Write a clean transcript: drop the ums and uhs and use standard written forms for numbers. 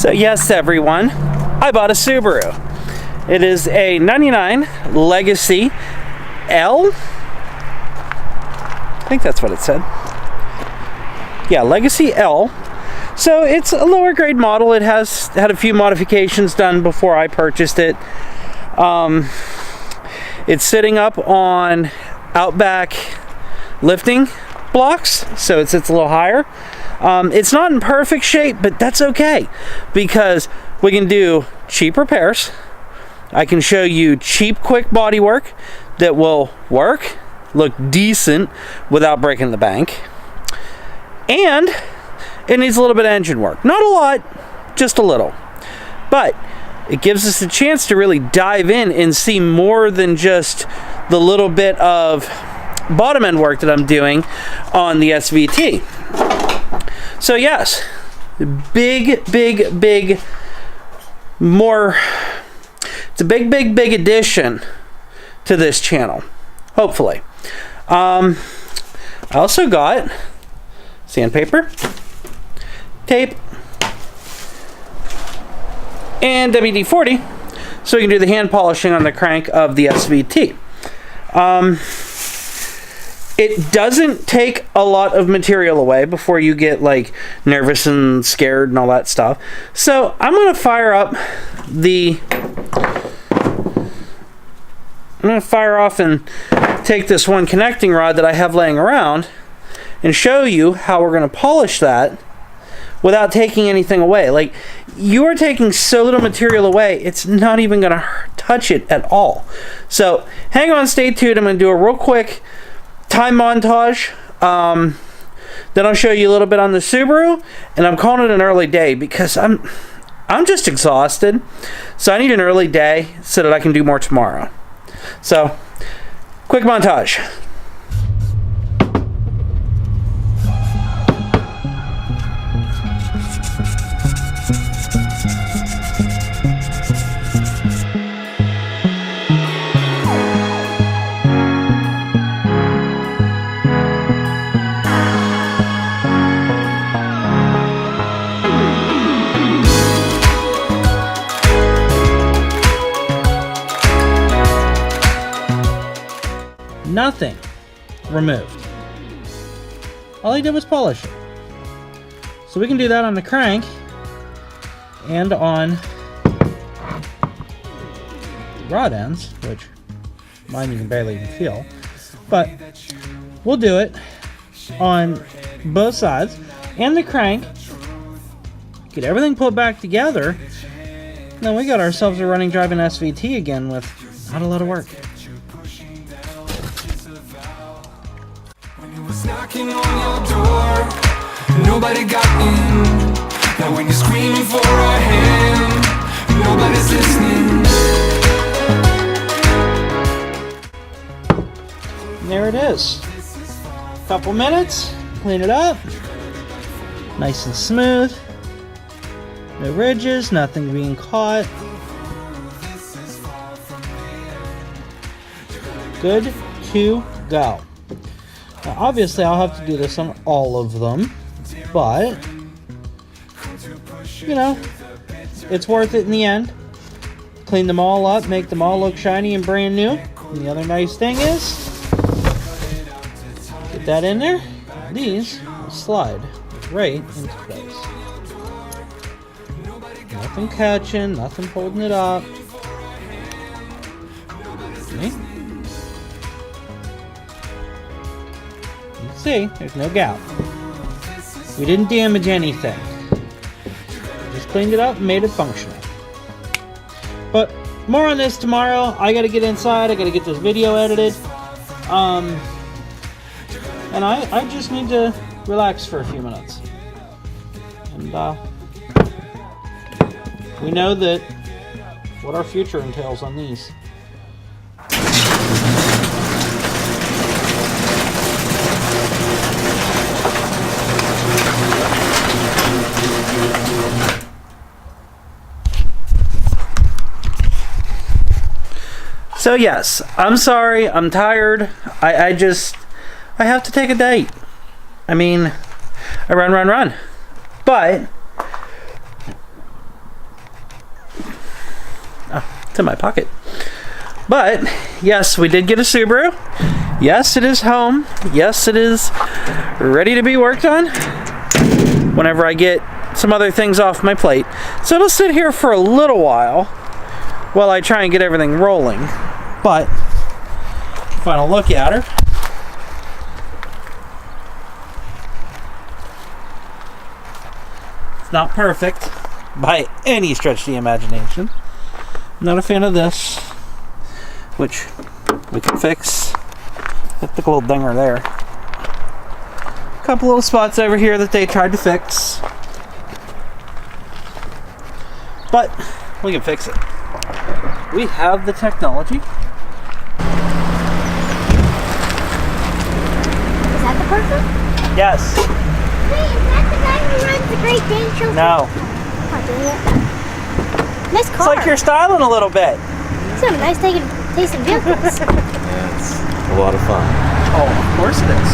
So yes, everyone, I bought a Subaru. It is a 99 Legacy L. I think that's what it said. Yeah, Legacy L. So it's a lower grade model. It has had a few modifications done before I purchased it. It's sitting up on Outback lifting blocks, so it sits a little higher. It's not in perfect shape, but that's okay because we can do cheap repairs. I can show you cheap, quick body work that will work, look decent without breaking the bank. And it needs a little bit of engine work. Not a lot, just a little. But it gives us a chance to really dive in and see more than just the little bit of bottom end work that I'm doing on the SVT. So yes, big more, it's a big addition to this channel, hopefully. I also got sandpaper, tape, and WD-40 so we can do the hand polishing on the crank of the SVT. It doesn't take a lot of material away before you get like nervous and scared and all that stuff. So I'm going to fire up I'm going to fire off and take this one connecting rod that I have laying around and show you how we're going to polish that without taking anything away. Like, you are taking so little material away, it's not even going to touch it at all. So hang on, stay tuned. I'm going to do a real quick time montage. Then I'll show you a little bit on the Subaru, and I'm calling it an early day because I'm just exhausted. So I need an early day so that I can do more tomorrow. So, quick montage. Nothing removed. All he did was polish it. So we can do that on the crank and on rod ends, which mine you can barely even feel. But we'll do it on both sides and the crank. Get everything put back together. And then we got ourselves a running driving SVT again with not a lot of work. When it was knocking on your door, nobody got in. Now when you're screaming for a hand, nobody's listening. And there it is. Couple minutes, clean it up. Nice and smooth. No ridges, nothing being caught. Good to go. Now, obviously, I'll have to do this on all of them, but, you know, it's worth it in the end. Clean them all up, make them all look shiny and brand new. And the other nice thing is, get that in there, these will slide right into place. Nothing catching, nothing holding it up. Okay. You can see, there's no gap. We didn't damage anything. Just cleaned it up and made it functional. But more on this tomorrow. I gotta get inside, I gotta get this video edited. And I just need to relax for a few minutes. And we know that what our future entails on these. So yes, I'm sorry, I'm tired. I have to take a date. I mean, I run. But it's in my pocket. But yes, we did get a Subaru. Yes, it is home. Yes, it is ready to be worked on whenever I get some other things off my plate. So it'll sit here for a little while I try and get everything rolling. But final look at her. It's not perfect by any stretch of the imagination. Not a fan of this, which we can fix. Hit the little dinger there. A couple little spots over here that they tried to fix, but we can fix it. We have the technology. Is that the person? Yes. Wait, is that the guy who runs the Great Dane Show? No. Oh, dang it. Nice car. It's like you're styling a little bit. It's a nice taste in vehicles. Yeah, it's a lot of fun. Oh, of course it is.